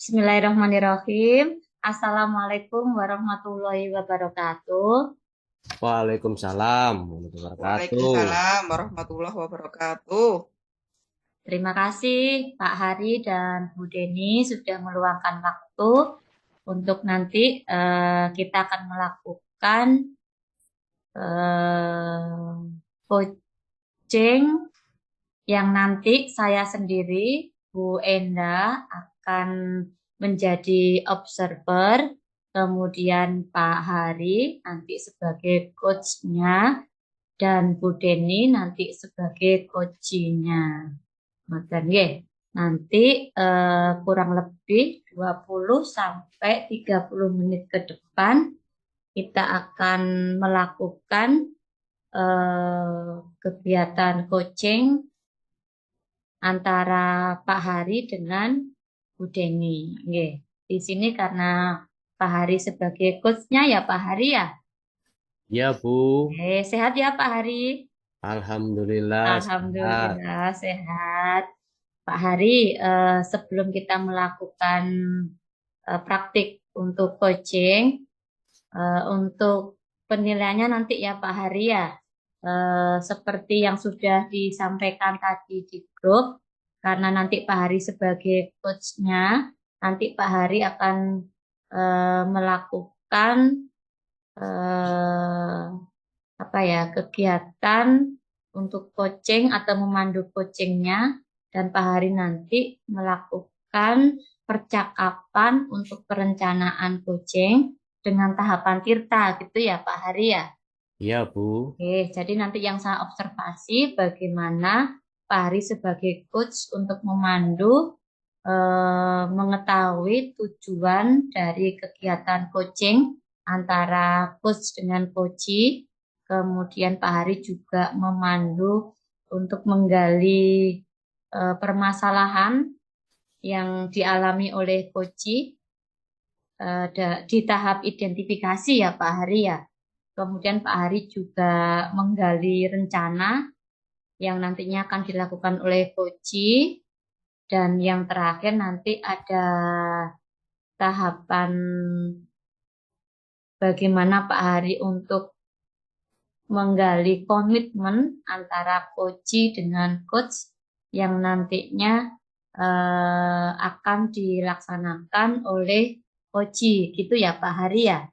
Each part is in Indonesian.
Bismillahirrahmanirrahim. Assalamualaikum warahmatullahi wabarakatuh. Waalaikumsalam warahmatullahi wabarakatuh. Waalaikumsalam warahmatullahi wabarakatuh. Terima kasih Pak Hari dan Bu Deni sudah meluangkan waktu untuk nanti kita akan melakukan coaching yang nanti saya sendiri, Bu Enda, akan menjadi observer, kemudian Pak Hari nanti sebagai coachnya, dan Bu Deni nanti sebagai coachingnya. Nanti kurang lebih 20 sampai 30 menit ke depan kita akan melakukan kegiatan coaching antara Pak Hari dengan Bu Deni. Di sini karena Pak Hari sebagai coachnya ya Pak Hari ya. Ya, Bu. Sehat ya Pak Hari? Alhamdulillah sehat. Alhamdulillah sehat. Pak Hari, sebelum kita melakukan praktik untuk coaching, untuk penilaiannya nanti ya Pak Hari ya, seperti yang sudah disampaikan tadi di grup, karena nanti Pak Hari sebagai coachnya, nanti Pak Hari akan melakukan kegiatan untuk coaching atau memandu coachingnya, dan Pak Hari nanti melakukan percakapan untuk perencanaan coaching dengan tahapan tirta gitu ya Pak Hari ya. Ya, Bu. Jadi nanti yang saya observasi bagaimana Pak Hari sebagai coach untuk memandu, mengetahui tujuan dari kegiatan coaching antara coach dengan coachee. Kemudian Pak Hari juga memandu untuk menggali permasalahan yang dialami oleh coachee di tahap identifikasi ya Pak Hari ya. Kemudian Pak Hari juga menggali rencana yang nantinya akan dilakukan oleh coachee. Dan yang terakhir nanti ada tahapan bagaimana Pak Hari untuk menggali komitmen antara coachee dengan coach yang nantinya akan dilaksanakan oleh coachee gitu ya Pak Hari ya.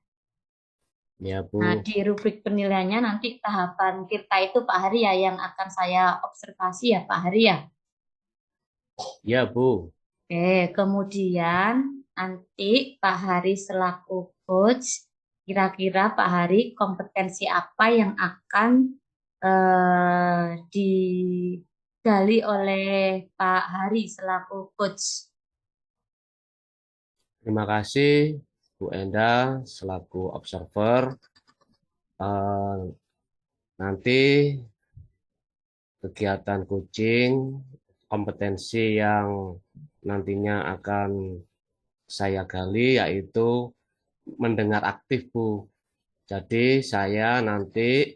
Ya, Bu. Nah, di rubrik penilaiannya nanti tahapan kita itu Pak Hari ya yang akan saya observasi ya Pak Hari ya. Ya, Bu. Kemudian nanti Pak Hari selaku coach, kira-kira Pak Hari kompetensi apa yang akan digali oleh Pak Hari selaku coach? Terima kasih Bu Enda selaku observer. Nanti kegiatan coaching, kompetensi yang nantinya akan saya gali yaitu mendengar aktif, Bu. Jadi saya nanti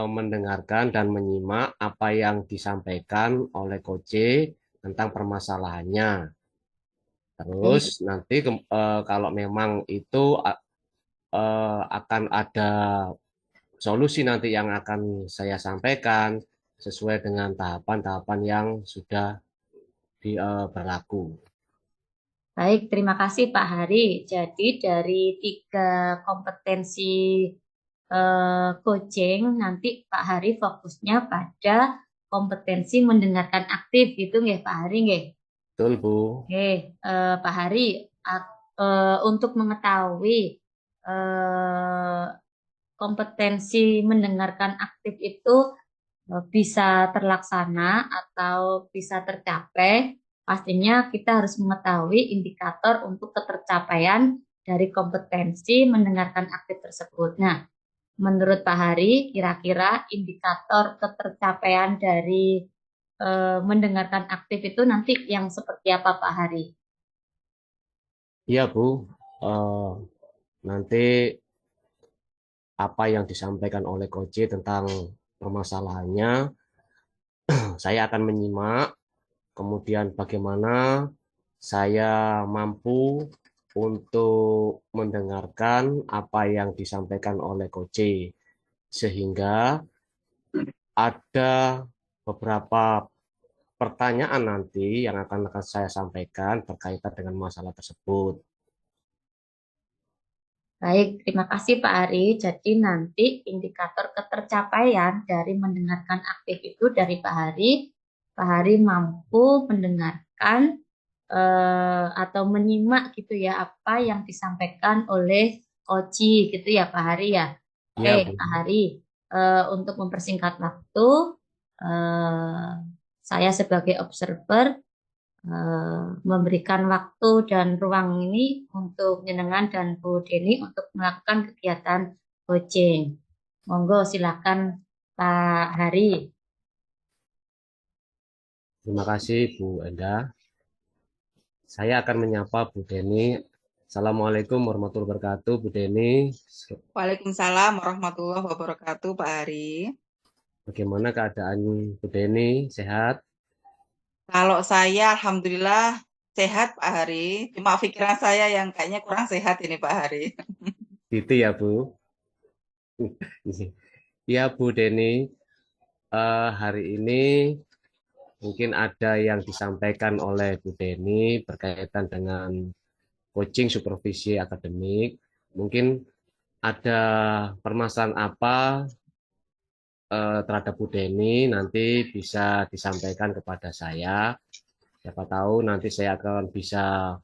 mendengarkan dan menyimak apa yang disampaikan oleh Coach tentang permasalahannya. Terus nanti kalau memang itu akan ada solusi nanti yang akan saya sampaikan sesuai dengan tahapan-tahapan yang sudah berlaku. Baik, terima kasih Pak Hari. Jadi dari 3 kompetensi coaching, nanti Pak Hari fokusnya pada kompetensi mendengarkan aktif gitu nggih Pak Hari nggih. Betul, Bu. Pak Hari, untuk mengetahui kompetensi mendengarkan aktif itu bisa terlaksana atau bisa tercapai, pastinya kita harus mengetahui indikator untuk ketercapaian dari kompetensi mendengarkan aktif tersebut. Nah, menurut Pak Hari, kira-kira indikator ketercapaian dari mendengarkan aktif itu nanti yang seperti apa Pak Hari? Iya, Bu. Nanti apa yang disampaikan oleh Coach tentang permasalahannya, saya akan menyimak, kemudian bagaimana saya mampu untuk mendengarkan apa yang disampaikan oleh Coach, sehingga ada beberapa pertanyaan nanti yang akan saya sampaikan berkaitan dengan masalah tersebut. Baik, terima kasih Pak Ari. Jadi nanti indikator ketercapaian dari mendengarkan aktif itu dari Pak Hari mampu mendengarkan atau menyimak gitu ya apa yang disampaikan oleh Oci gitu ya Pak Hari ya. Oke, Ya, Bu. Pak Hari, untuk mempersingkat waktu, eh, saya sebagai observer memberikan waktu dan ruang ini untuk Jenengan dan Bu Deni untuk melakukan kegiatan coaching. Monggo silakan Pak Hari. Terima kasih Bu Enda. Saya akan menyapa Bu Deni. Assalamualaikum warahmatullahi wabarakatuh, Bu Deni. Waalaikumsalam warahmatullahi wabarakatuh, Pak Hari. Bagaimana keadaan Bu Deni? Sehat? Kalau saya, Alhamdulillah sehat, Pak Hari. Cuma pikiran saya yang kayaknya kurang sehat ini, Pak Hari. Gitu ya, Bu. Ya, Bu Deni. Hari ini mungkin ada yang disampaikan oleh Bu Deni berkaitan dengan coaching supervisi akademik. Mungkin ada permasalahan apa terhadap Bu Deni nanti bisa disampaikan kepada saya. Siapa tahu nanti saya akan bisa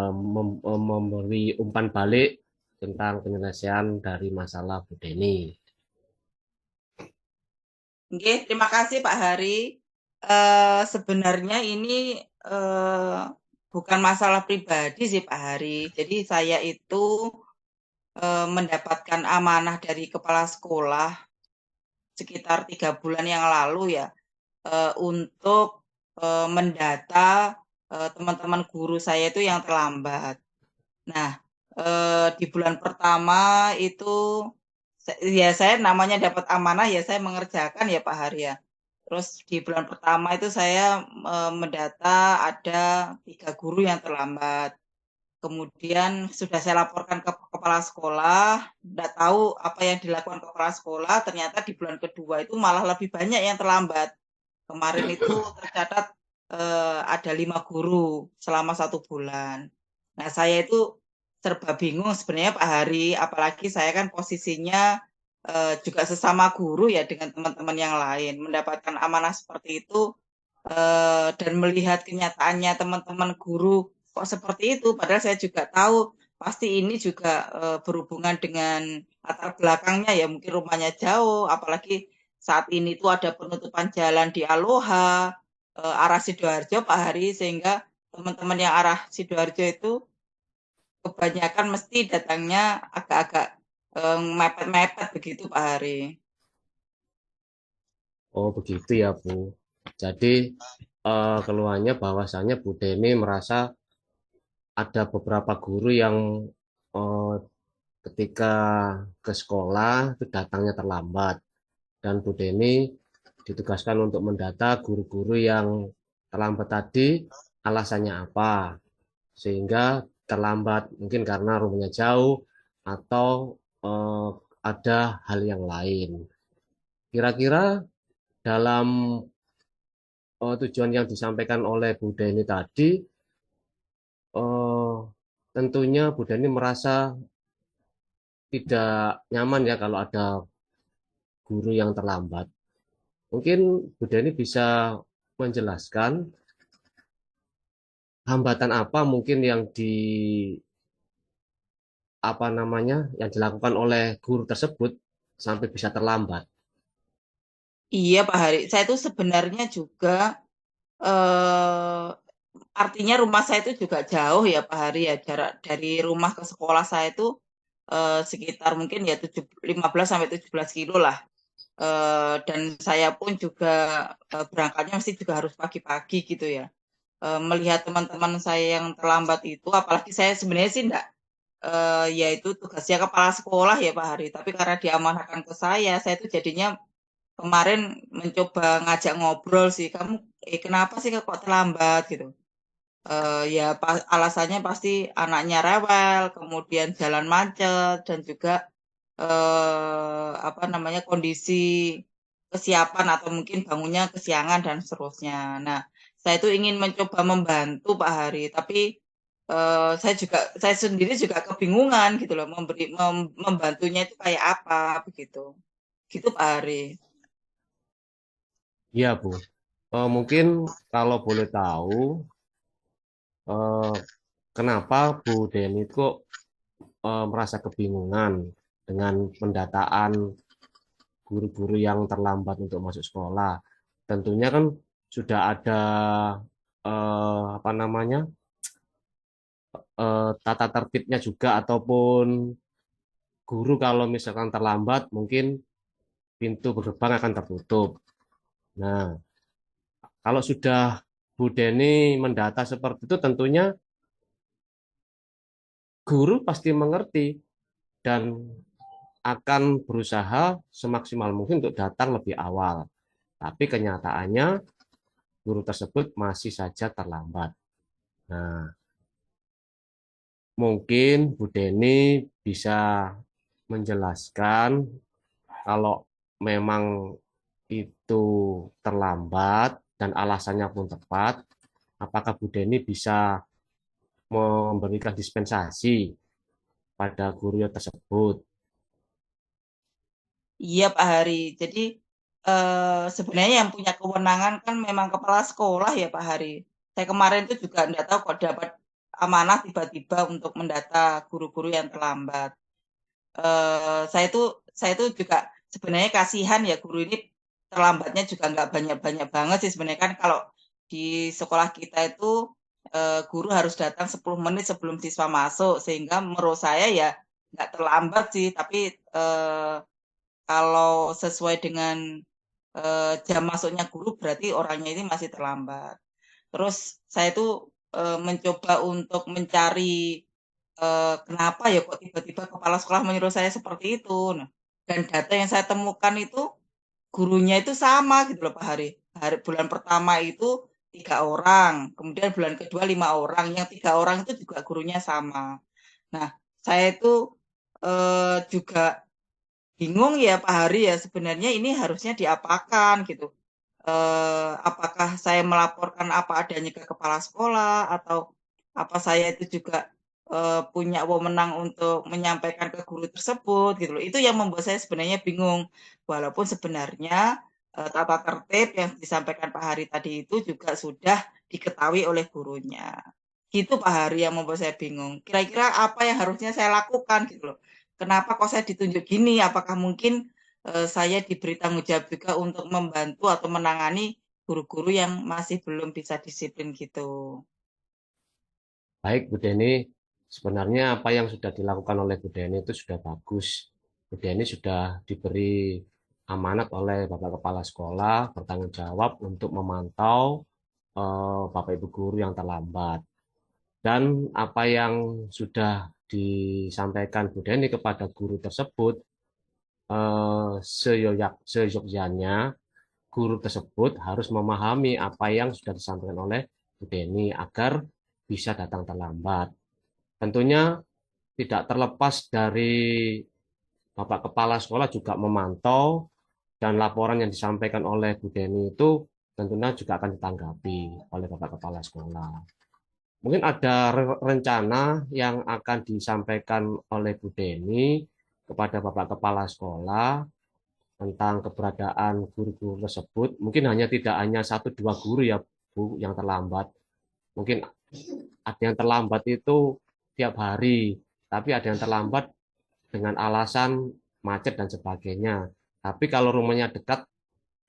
memberi umpan balik tentang penyelesaian dari masalah Bu Deni. Oke, terima kasih Pak Hari. Sebenarnya ini bukan masalah pribadi sih Pak Hari. Jadi saya itu mendapatkan amanah dari kepala sekolah sekitar 3 bulan yang lalu ya, untuk mendata teman-teman guru saya itu yang terlambat. Nah, di bulan pertama itu ya saya namanya dapat amanah ya saya mengerjakan ya Pak Hari ya. Terus di bulan pertama itu saya mendata ada 3 guru yang terlambat. Kemudian sudah saya laporkan ke kepala sekolah, tidak tahu apa yang dilakukan kepala sekolah, ternyata di bulan kedua itu malah lebih banyak yang terlambat. Kemarin itu tercatat ada 5 guru selama 1 bulan. Nah, saya itu serba bingung sebenarnya Pak Hari, apalagi saya kan posisinya juga sesama guru ya dengan teman-teman yang lain. Mendapatkan amanah seperti itu dan melihat kenyataannya teman-teman guru kok seperti itu, padahal saya juga tahu pasti ini juga berhubungan dengan latar belakangnya ya, mungkin rumahnya jauh, apalagi saat ini tuh ada penutupan jalan di Aloha, arah Sidoarjo Pak Hari, sehingga teman-teman yang arah Sidoarjo itu kebanyakan mesti datangnya agak-agak mepet-mepet begitu Pak Hari. Oh, begitu ya, Bu. Jadi keluhannya bahwasannya Bu Deni merasa ada beberapa guru yang eh, ketika ke sekolah itu datangnya terlambat, dan Bu Deni ditugaskan untuk mendata guru-guru yang terlambat tadi alasannya apa, sehingga terlambat mungkin karena rumahnya jauh atau eh, ada hal yang lain. Kira-kira dalam tujuan yang disampaikan oleh Bu Deni tadi, eh, tentunya Bu Deni merasa tidak nyaman ya kalau ada guru yang terlambat. Mungkin Bu Deni bisa menjelaskan hambatan apa mungkin yang apa namanya yang dilakukan oleh guru tersebut sampai bisa terlambat. Iya Pak Hari, saya itu sebenarnya juga eh, artinya rumah saya itu juga jauh ya Pak Hari ya, jarak dari rumah ke sekolah saya itu sekitar mungkin ya 15 sampai 17 kilo lah. Dan saya pun juga berangkatnya mesti juga harus pagi-pagi gitu ya. Melihat teman-teman saya yang terlambat itu, apalagi saya sebenarnya sih enggak, ya itu tugasnya kepala sekolah ya Pak Hari, tapi karena diamanahkan ke saya itu jadinya kemarin mencoba ngajak ngobrol sih, kamu kenapa sih kok terlambat gitu. Ya alasannya pasti anaknya rewel, kemudian jalan macet, dan juga apa namanya kondisi kesiapan atau mungkin bangunnya kesiangan dan seterusnya. Nah, saya itu ingin mencoba membantu Pak Hari, tapi saya sendiri juga kebingungan gitu loh, membantunya itu kayak apa begitu. Gitu Pak Hari. Iya, Bu. Mungkin kalau boleh tahu, eh, kenapa Bu Deni kok merasa kebingungan dengan pendataan guru-guru yang terlambat untuk masuk sekolah. Tentunya kan sudah ada apa namanya tata tertibnya juga ataupun guru kalau misalkan terlambat mungkin pintu gerbang akan tertutup. Nah, kalau sudah Bu Deni mendata seperti itu tentunya guru pasti mengerti dan akan berusaha semaksimal mungkin untuk datang lebih awal. Tapi kenyataannya guru tersebut masih saja terlambat. Nah, mungkin Bu Deni bisa menjelaskan kalau memang itu terlambat dan alasannya pun tepat, apakah Bu Deni bisa memberikan dispensasi pada guru tersebut? Iya Pak Hari. Jadi sebenarnya yang punya kewenangan kan memang kepala sekolah ya Pak Hari. Saya kemarin itu juga enggak tahu kok dapat amanah tiba-tiba untuk mendata guru-guru yang terlambat. Saya itu juga sebenarnya kasihan ya guru ini terlambatnya juga nggak banyak-banyak banget sih sebenarnya kan kalau di sekolah kita itu guru harus datang 10 menit sebelum siswa masuk sehingga menurut saya ya nggak terlambat sih tapi kalau sesuai dengan jam masuknya guru berarti orangnya ini masih terlambat. Terus saya itu mencoba untuk mencari kenapa ya kok tiba-tiba kepala sekolah menyuruh saya seperti itu. Nah, dan data yang saya temukan itu gurunya itu sama gitu loh Pak Hari. Bulan pertama itu 3 orang, kemudian bulan kedua 5 orang, yang 3 orang itu juga gurunya sama. Nah, saya itu juga bingung ya Pak Hari ya sebenarnya ini harusnya diapakan gitu. Apakah saya melaporkan apa adanya ke kepala sekolah atau apa saya itu juga punya wewenang untuk menyampaikan ke guru tersebut gitu loh. Itu yang membuat saya sebenarnya bingung. Walaupun sebenarnya tata tertib yang disampaikan Pak Hari tadi itu juga sudah diketahui oleh gurunya. Gitu Pak Hari yang membuat saya bingung. Kira-kira apa yang harusnya saya lakukan gitu loh. Kenapa kok saya ditunjuk gini? Apakah mungkin saya diberi tanggung jawab juga untuk membantu atau menangani guru-guru yang masih belum bisa disiplin gitu. Baik, Bu Deni, sebenarnya apa yang sudah dilakukan oleh Bu Deni itu sudah bagus. Bu Deni sudah diberi amanat oleh Bapak Kepala Sekolah bertanggung jawab untuk memantau Bapak Ibu guru yang terlambat. Dan apa yang sudah disampaikan Bu Deni kepada guru tersebut, seyogyanya guru tersebut harus memahami apa yang sudah disampaikan oleh Bu Deni agar bisa datang terlambat. Tentunya tidak terlepas dari Bapak Kepala Sekolah juga memantau dan laporan yang disampaikan oleh Bu Deni itu tentunya juga akan ditanggapi oleh Bapak Kepala Sekolah. Mungkin ada rencana yang akan disampaikan oleh Bu Deni kepada Bapak Kepala Sekolah tentang keberadaan guru-guru tersebut. Mungkin tidak hanya satu dua guru ya Bu yang terlambat. Mungkin ada yang terlambat itu tiap hari, tapi ada yang terlambat dengan alasan macet dan sebagainya. Tapi kalau rumahnya dekat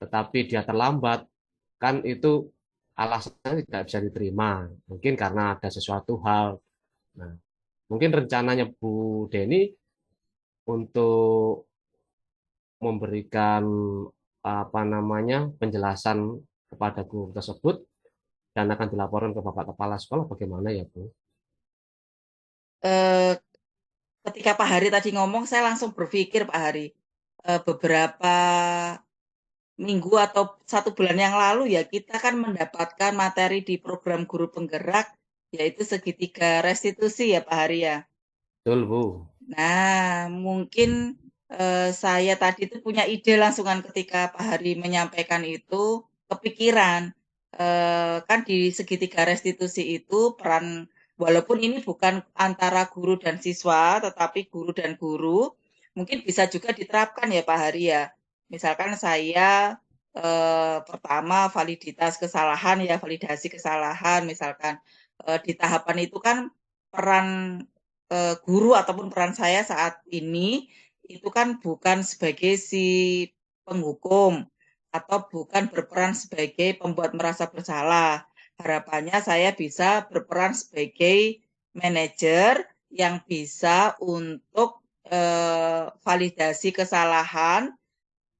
tetapi dia terlambat, kan itu alasannya tidak bisa diterima. Mungkin karena ada sesuatu hal. Nah, mungkin rencananya Bu Deni untuk memberikan apa namanya penjelasan kepada guru tersebut dan akan dilaporkan ke Bapak Kepala Sekolah bagaimana ya Bu? Eh, Ketika Pak Hari tadi ngomong, saya langsung berpikir Pak Hari, beberapa minggu atau 1 bulan yang lalu ya kita kan mendapatkan materi di program guru penggerak yaitu segitiga restitusi ya Pak Hari ya. Betul, Bu. Nah, mungkin saya tadi itu punya ide langsungan ketika Pak Hari menyampaikan itu, kepikiran. Kan di segitiga restitusi itu peran, walaupun ini bukan antara guru dan siswa, tetapi guru dan guru, mungkin bisa juga diterapkan ya Pak Hari ya. Misalkan saya pertama validitas kesalahan ya, validasi kesalahan, misalkan di tahapan itu kan peran guru ataupun peran saya saat ini itu kan bukan sebagai si penghukum atau bukan berperan sebagai pembuat merasa bersalah. Harapannya saya bisa berperan sebagai manajer yang bisa untuk validasi kesalahan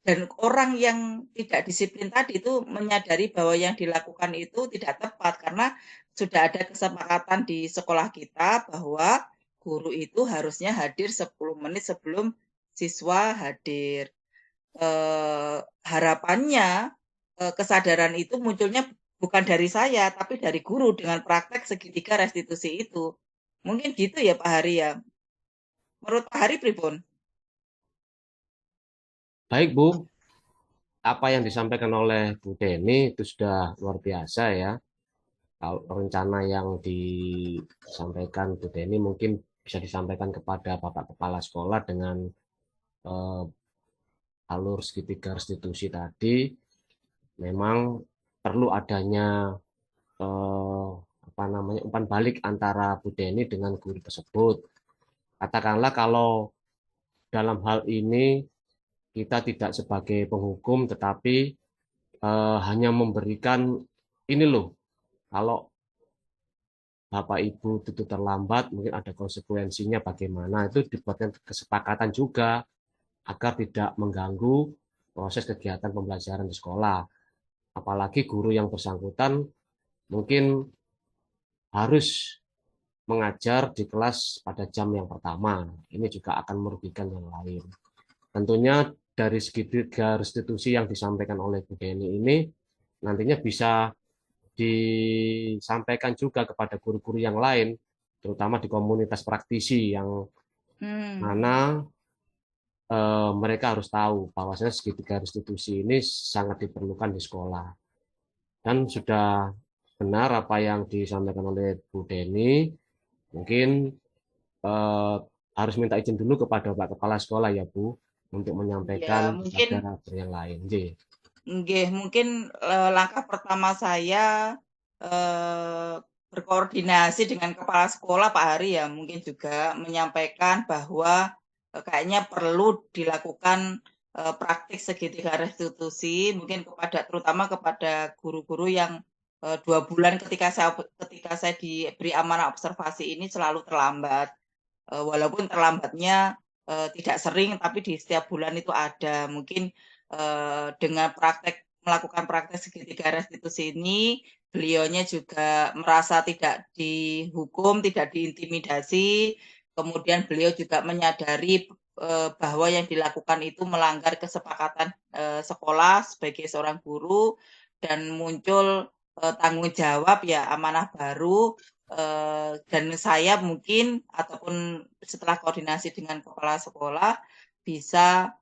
dan orang yang tidak disiplin tadi itu menyadari bahwa yang dilakukan itu tidak tepat karena sudah ada kesepakatan di sekolah kita bahwa guru itu harusnya hadir 10 menit sebelum siswa hadir. Harapannya kesadaran itu munculnya bukan dari saya tapi dari guru dengan praktek segitiga restitusi itu. Mungkin gitu ya Pak Hari ya. Menurut Pak Hari pripun? Baik, Bu. Apa yang disampaikan oleh Bu Deni itu sudah luar biasa ya. Kalau rencana yang disampaikan Bu Deni mungkin bisa disampaikan kepada Bapak Kepala Sekolah dengan eh, alur segitiga restitusi tadi. Memang perlu adanya eh, apa namanya umpan balik antara Bu Deni dengan guru tersebut. Katakanlah kalau dalam hal ini kita tidak sebagai penghukum, tetapi hanya memberikan ini loh, kalau Bapak Ibu itu terlambat, mungkin ada konsekuensinya bagaimana, itu dibuatkan kesepakatan juga agar tidak mengganggu proses kegiatan pembelajaran di sekolah. Apalagi guru yang bersangkutan mungkin harus mengajar di kelas pada jam yang pertama. Ini juga akan merugikan yang lain. Tentunya dari segitiga restitusi yang disampaikan oleh Bu Deni ini nantinya bisa disampaikan juga kepada guru-guru yang lain, terutama di komunitas praktisi yang mana mereka harus tahu bahwasanya segitiga restitusi ini sangat diperlukan di sekolah. Dan sudah benar apa yang disampaikan oleh Bu Deni, mungkin eh, harus minta izin dulu kepada Pak Kepala Sekolah ya Bu, untuk Ya, menyampaikan mungkin kepada yang lain. Jadi, nggih, mungkin langkah pertama saya berkoordinasi dengan kepala sekolah Pak Hari ya, mungkin juga menyampaikan bahwa kayaknya perlu dilakukan praktik segitiga restitusi, mungkin terutama kepada guru-guru yang 2 bulan ketika saya diberi amanah observasi ini selalu terlambat. Walaupun terlambatnya tidak sering, tapi di setiap bulan itu ada. Mungkin dengan melakukan praktek segitiga restitusi ini, beliaunya juga merasa tidak dihukum, tidak diintimidasi. Kemudian beliau juga menyadari bahwa yang dilakukan itu melanggar kesepakatan sekolah sebagai seorang guru dan muncul tanggung jawab ya amanah baru dan saya mungkin ataupun setelah koordinasi dengan kepala sekolah bisa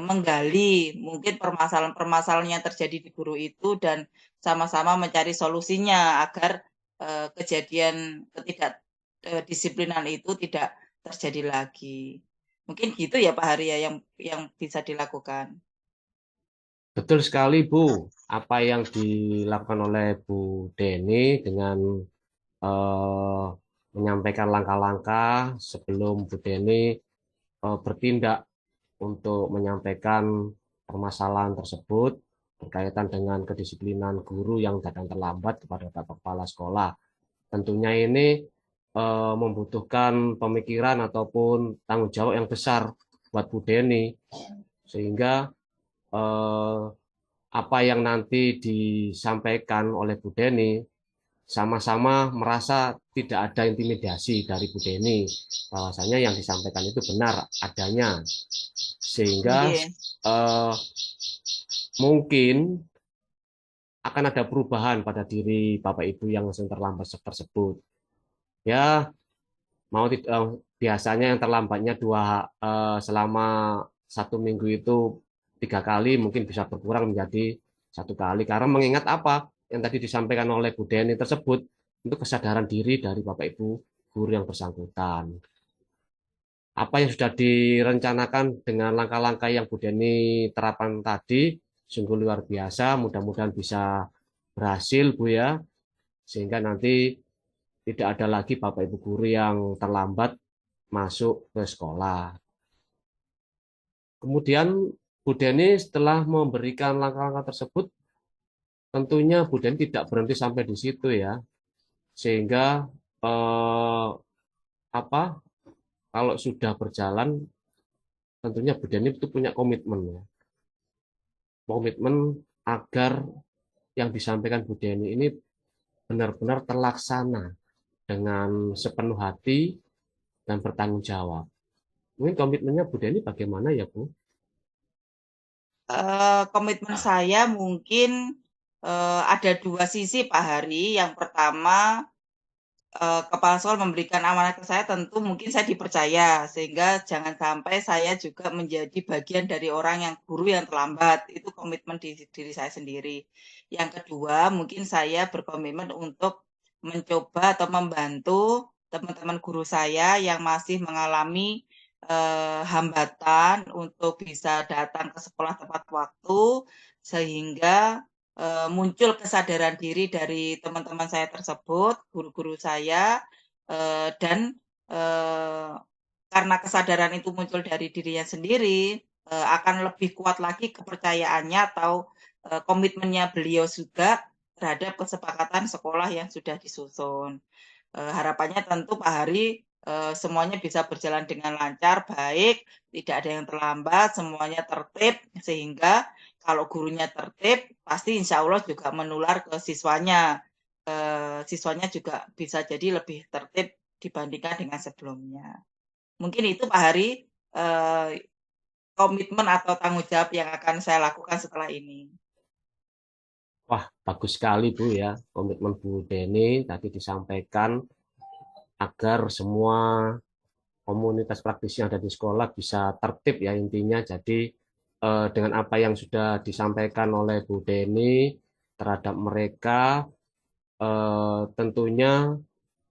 menggali mungkin permasalahan-permasalahan yang terjadi di guru itu dan sama-sama mencari solusinya agar kejadian ketidakdisiplinan itu tidak terjadi lagi. Mungkin gitu ya Pak Hari ya yang bisa dilakukan. betul sekali Bu, apa yang dilakukan oleh Bu Deni dengan eh, menyampaikan langkah-langkah sebelum Bu Deni bertindak untuk menyampaikan permasalahan tersebut berkaitan dengan kedisiplinan guru yang datang terlambat kepada Bapak Kepala Sekolah. Tentunya ini membutuhkan pemikiran ataupun tanggung jawab yang besar buat Bu Deni, sehingga eh, apa yang nanti disampaikan oleh Bu Deni sama-sama merasa tidak ada intimidasi dari Bu Deni, bahwasanya yang disampaikan itu benar adanya, sehingga Nggih. eh, mungkin akan ada perubahan pada diri Bapak Ibu yang terlambat tersebut. Ya, mau biasanya yang terlambatnya selama 1 minggu itu 3 kali, mungkin bisa berkurang menjadi 1 kali. Karena mengingat apa yang tadi disampaikan oleh Bu Deni tersebut, untuk kesadaran diri dari Bapak Ibu guru yang bersangkutan. Apa yang sudah direncanakan dengan langkah-langkah yang Bu Deni terapkan tadi, sungguh luar biasa. Mudah-mudahan bisa berhasil, Bu ya, sehingga nanti tidak ada lagi Bapak Ibu guru yang terlambat masuk ke sekolah. Kemudian Bu Deni setelah memberikan langkah-langkah tersebut, tentunya Bu Deni tidak berhenti sampai di situ ya, sehingga eh, apa kalau sudah berjalan, tentunya Bu Deni itu punya komitmen ya, komitmen agar yang disampaikan Bu Deni ini benar-benar terlaksana dengan sepenuh hati dan bertanggung jawab. Mungkin komitmennya Bu Deni bagaimana ya Bu? Komitmen saya mungkin ada dua sisi Pak Hari. Yang pertama, kepala sekolah memberikan amanah ke saya, tentu mungkin saya dipercaya, sehingga jangan sampai saya juga menjadi bagian dari orang yang guru yang terlambat. Itu komitmen di diri saya sendiri. Yang kedua, mungkin saya berkomitmen untuk mencoba atau membantu teman-teman guru saya yang masih mengalami hambatan untuk bisa datang ke sekolah tepat waktu, sehingga muncul kesadaran diri dari teman-teman saya tersebut, guru-guru saya, dan karena kesadaran itu muncul dari dirinya sendiri, akan lebih kuat lagi kepercayaannya atau komitmennya beliau juga terhadap kesepakatan sekolah yang sudah disusun. Harapannya tentu Pak Hari semuanya bisa berjalan dengan lancar, baik, tidak ada yang terlambat, semuanya tertib, sehingga kalau gurunya tertib, pasti insya Allah juga menular ke siswanya. Siswanya juga bisa jadi lebih tertib dibandingkan dengan sebelumnya. Mungkin itu Pak Hari eh, komitmen atau tanggung jawab yang akan saya lakukan setelah ini. Wah, bagus sekali Bu ya, komitmen Bu Deni tadi disampaikan agar semua komunitas praktisi yang ada di sekolah bisa tertib ya intinya. Jadi dengan apa yang sudah disampaikan oleh Bu Deni terhadap mereka, tentunya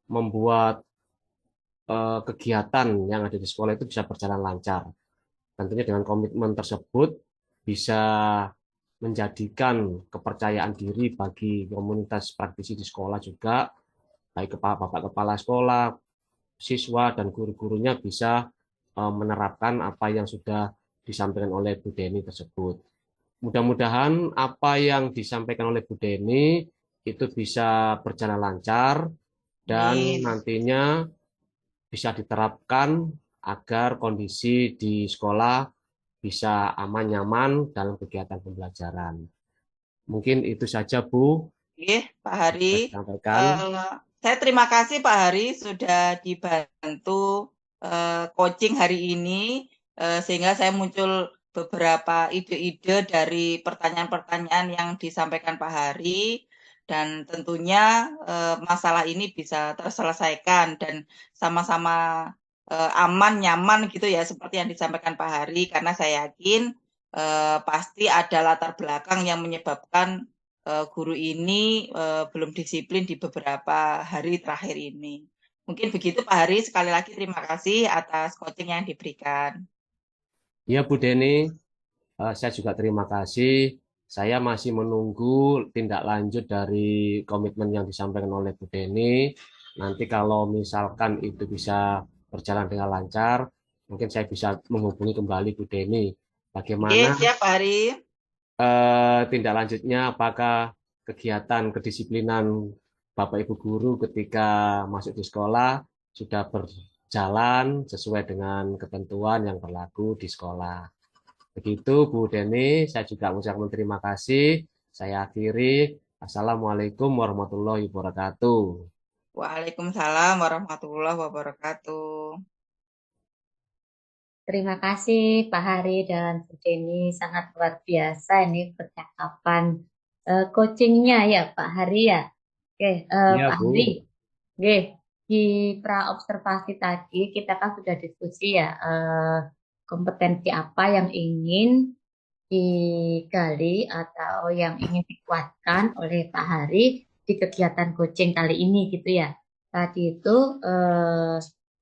membuat kegiatan yang ada di sekolah itu bisa berjalan lancar. Tentunya dengan komitmen tersebut bisa menjadikan kepercayaan diri bagi komunitas praktisi di sekolah juga, baik bapak kepala sekolah, siswa, dan guru-gurunya bisa menerapkan apa yang sudah disampaikan oleh Bu Deni tersebut. Mudah-mudahan apa yang disampaikan oleh Bu Deni itu bisa berjalan lancar dan Amin. nantinya bisa diterapkan agar kondisi di sekolah bisa aman nyaman dalam kegiatan pembelajaran. Mungkin itu saja Bu Oke, Pak yang Hari. bisa disampaikan. Saya terima kasih Pak Hari sudah dibantu coaching hari ini, sehingga saya muncul beberapa ide-ide dari pertanyaan-pertanyaan yang disampaikan Pak Hari, dan tentunya masalah ini bisa terselesaikan dan sama-sama aman, nyaman gitu ya, seperti yang disampaikan Pak Hari, karena saya yakin pasti ada latar belakang yang menyebabkan guru ini belum disiplin di beberapa hari terakhir ini. Mungkin begitu Pak Hari, sekali lagi terima kasih atas coaching yang diberikan. Ya Bu Deni, saya juga terima kasih. Saya masih menunggu tindak lanjut dari komitmen yang disampaikan oleh Bu Deni. Nanti kalau misalkan itu bisa berjalan dengan lancar, mungkin saya bisa menghubungi kembali Bu Deni. Oke, Bagaimana siap Pak Hari. tindak lanjutnya? Apakah kegiatan kedisiplinan Bapak Ibu guru ketika masuk di sekolah sudah berjalan sesuai dengan ketentuan yang berlaku di sekolah? Begitu Bu Deni, saya juga mengucapkan terima kasih. Saya akhiri. Assalamualaikum warahmatullahi wabarakatuh. Waalaikumsalam warahmatullahi wabarakatuh. Terima kasih Pak Hari dan Bu Deni, sangat luar biasa ini percakapan coachingnya ya Pak Hari ya. Oke, Iya Pak Bu. Hari. Oke, di pra-observasi tadi kita kan sudah diskusi ya, kompetensi apa yang ingin digali atau yang ingin dikuatkan oleh Pak Hari di kegiatan coaching kali ini gitu ya. Tadi itu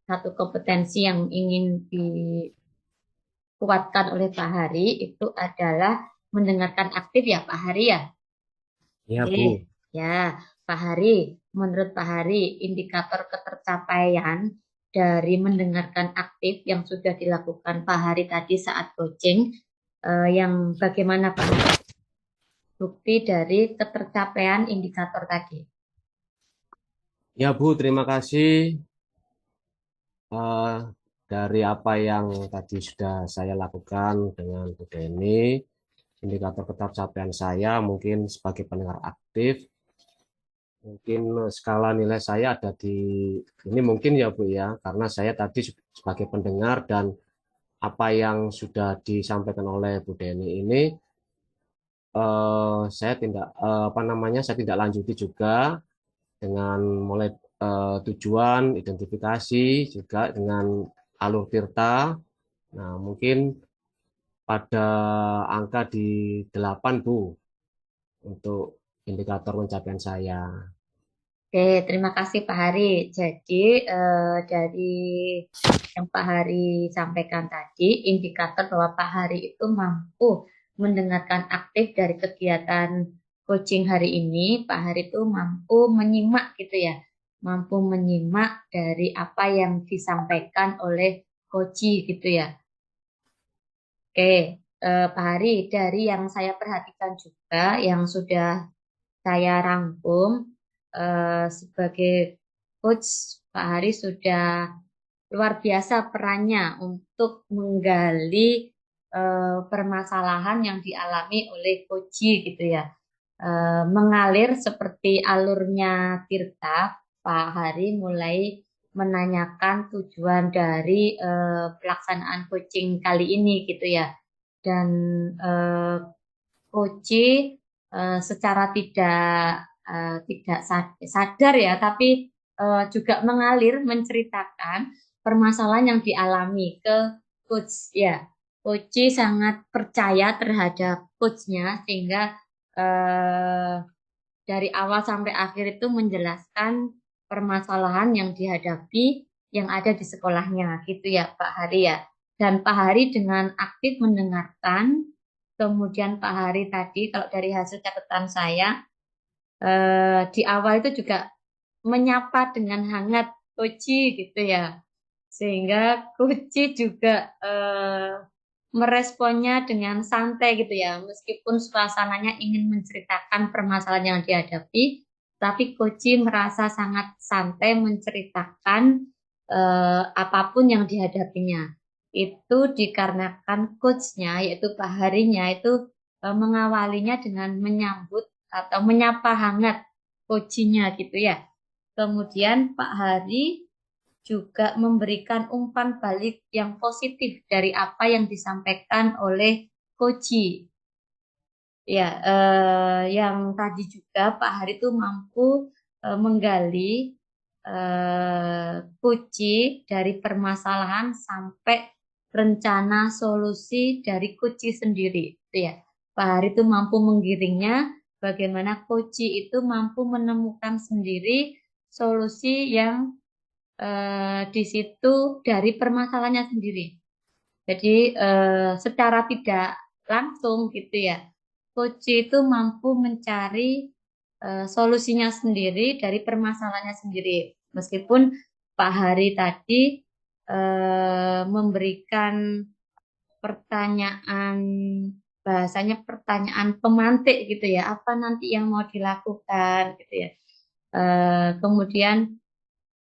satu kompetensi yang ingin dikuatkan oleh Pak Hari itu adalah mendengarkan aktif ya Pak Hari ya. Iya, Oke, Bu. ya Pak Hari, menurut Pak Hari indikator ketercapaian dari mendengarkan aktif yang sudah dilakukan Pak Hari tadi saat coaching, yang bagaimana Pak Hari? Bukti dari ketercapaian indikator tadi. Ya, Bu, terima kasih. Eh, dari apa yang tadi sudah saya lakukan dengan Bu Deni, indikator ketercapaian saya mungkin sebagai pendengar aktif, mungkin skala nilai saya ada di ini mungkin ya Bu ya, karena saya tadi sebagai pendengar dan apa yang sudah disampaikan oleh Bu Deni ini saya tidak apa namanya saya tidak lanjuti juga dengan mulai tujuan, identifikasi juga dengan alur tirta. Nah, mungkin pada angka di 8 Bu untuk indikator pencapaian saya. Oke, terima kasih Pak Hari. Jadi dari yang Pak Hari sampaikan tadi, indikator bahwa Pak Hari itu mampu mendengarkan aktif dari kegiatan coaching hari ini, Pak Hari itu mampu menyimak gitu ya, mampu menyimak dari apa yang disampaikan oleh coach gitu ya. Oke, Pak Hari, dari yang saya perhatikan juga, yang sudah saya rangkum sebagai coach, Pak Hari sudah luar biasa perannya untuk menggali permasalahan yang dialami oleh coach gitu ya. Mengalir seperti alurnya Tirta, Pak Hari mulai menanyakan tujuan dari pelaksanaan coaching kali ini gitu ya. Dan eh, coach secara tidak sadar ya, tapi juga mengalir menceritakan permasalahan yang dialami ke coach ya. Coach sangat percaya terhadap coachnya sehingga eh, dari awal sampai akhir itu menjelaskan permasalahan yang dihadapi yang ada di sekolahnya gitu ya Pak Hari ya. Dan Pak Hari dengan aktif mendengarkan, kemudian Pak Hari tadi kalau dari hasil catatan saya di awal itu juga menyapa dengan hangat Koci gitu ya. Sehingga Koci juga meresponnya dengan santai gitu ya. Meskipun suasananya ingin menceritakan permasalahan yang dihadapi, tapi Koci merasa sangat santai menceritakan apapun yang dihadapinya. Itu dikarenakan coachnya, yaitu Pak Harinya itu mengawalinya dengan menyambut atau menyapa hangat coachnya gitu ya. Kemudian Pak Hari juga memberikan umpan balik yang positif dari apa yang disampaikan oleh Koji. Ya, yang tadi juga Pak Hari itu mampu menggali kunci dari permasalahan sampai rencana solusi dari kunci sendiri. Gitu ya. Pak Hari itu mampu menggiringnya, bagaimana kunci itu mampu menemukan sendiri solusi yang di situ dari permasalahannya sendiri. Jadi secara tidak langsung gitu ya, coach itu mampu mencari solusinya sendiri dari permasalahannya sendiri. Meskipun Pak Hari tadi memberikan pertanyaan, bahasanya pertanyaan pemantik gitu ya, apa nanti yang mau dilakukan gitu ya. Kemudian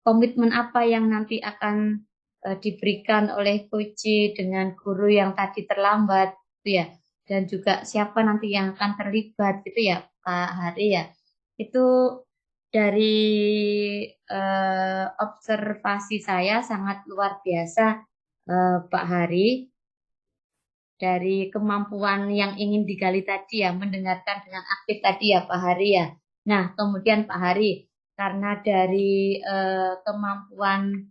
komitmen apa yang nanti akan diberikan oleh coach dengan guru yang tadi terlambat gitu ya, dan juga siapa nanti yang akan terlibat gitu ya Pak Hari ya. Itu dari observasi saya sangat luar biasa Pak Hari, dari kemampuan yang ingin digali tadi ya, mendengarkan dengan aktif tadi ya Pak Hari ya. Nah, kemudian Pak Hari, karena dari kemampuan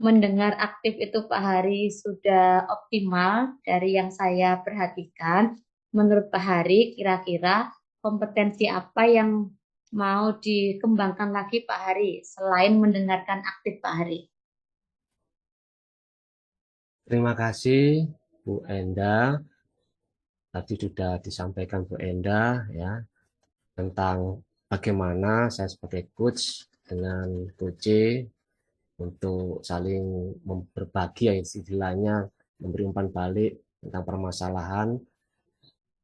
mendengar aktif itu Pak Hari sudah optimal dari yang saya perhatikan. Menurut Pak Hari, kira-kira kompetensi apa yang mau dikembangkan lagi Pak Hari selain mendengarkan aktif Pak Hari? Terima kasih Bu Enda. Tadi sudah disampaikan Bu Enda ya tentang bagaimana saya sebagai coach dengan coach untuk saling berbagi ya istilahnya, memberi umpan balik tentang permasalahan.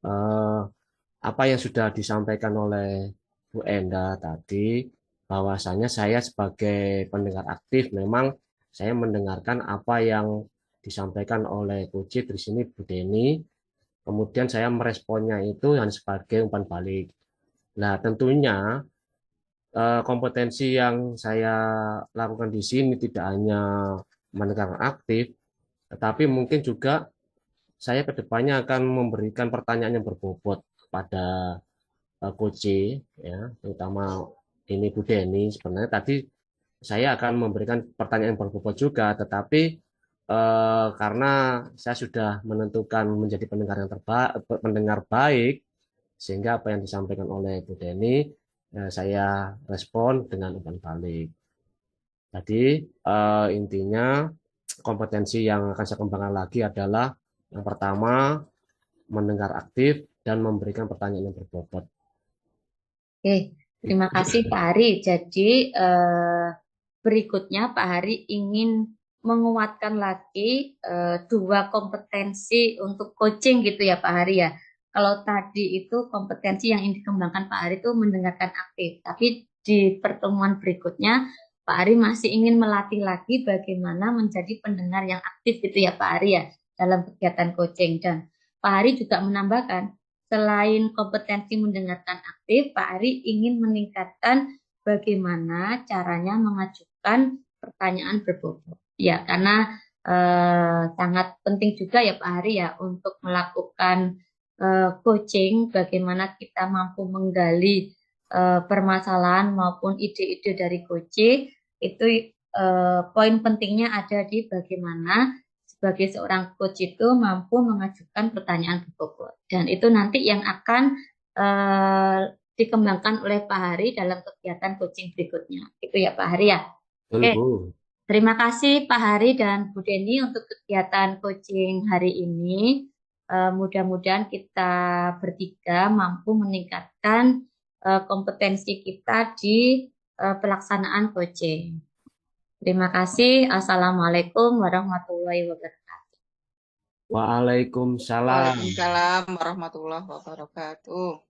Eh, Apa yang sudah disampaikan oleh Bu Enda tadi, bahwasanya saya sebagai pendengar aktif memang saya mendengarkan apa yang disampaikan oleh coach di sini Bu Deni, kemudian saya meresponnya itu yang sebagai umpan balik. Nah, tentunya kompetensi yang saya lakukan di sini tidak hanya mendengarkan aktif, tetapi mungkin juga saya kedepannya akan memberikan pertanyaan yang berbobot kepada coach ya, terutama ini Bu Deni. Sebenarnya tadi saya akan memberikan pertanyaan yang berbobot juga, tetapi karena saya sudah menentukan menjadi pendengar yang terbaik, pendengar baik, sehingga apa yang disampaikan oleh Bu Deni saya respon dengan umpan balik. Jadi intinya kompetensi yang akan saya kembangkan lagi adalah yang pertama mendengar aktif dan memberikan pertanyaan yang berbobot. Oke, terima kasih Pak Hari. Jadi berikutnya Pak Hari ingin menguatkan lagi dua kompetensi untuk coaching gitu ya Pak Hari ya. Kalau tadi itu kompetensi yang ingin dikembangkan Pak Hari itu mendengarkan aktif. Tapi di pertemuan berikutnya Pak Hari masih ingin melatih lagi bagaimana menjadi pendengar yang aktif gitu ya Pak Hari ya dalam kegiatan coaching. Dan Pak Hari juga menambahkan selain kompetensi mendengarkan aktif, Pak Ari ingin meningkatkan bagaimana caranya mengajukan pertanyaan berbobot. Ya, karena sangat penting juga ya Pak Ari ya untuk melakukan coaching, bagaimana kita mampu menggali permasalahan maupun ide-ide dari coaching, itu poin pentingnya ada di bagaimana sebagai seorang coach itu mampu mengajukan pertanyaan berbobot. Dan itu nanti yang akan dikembangkan oleh Pak Hari dalam kegiatan coaching berikutnya. Itu ya Pak Hari ya. Oke, terima kasih Pak Hari dan Bu Deni untuk kegiatan coaching hari ini. Mudah-mudahan kita bertiga mampu meningkatkan kompetensi kita di pelaksanaan coaching. Terima kasih. Assalamualaikum warahmatullahi wabarakatuh. Waalaikumsalam. Waalaikumsalam warahmatullahi wabarakatuh.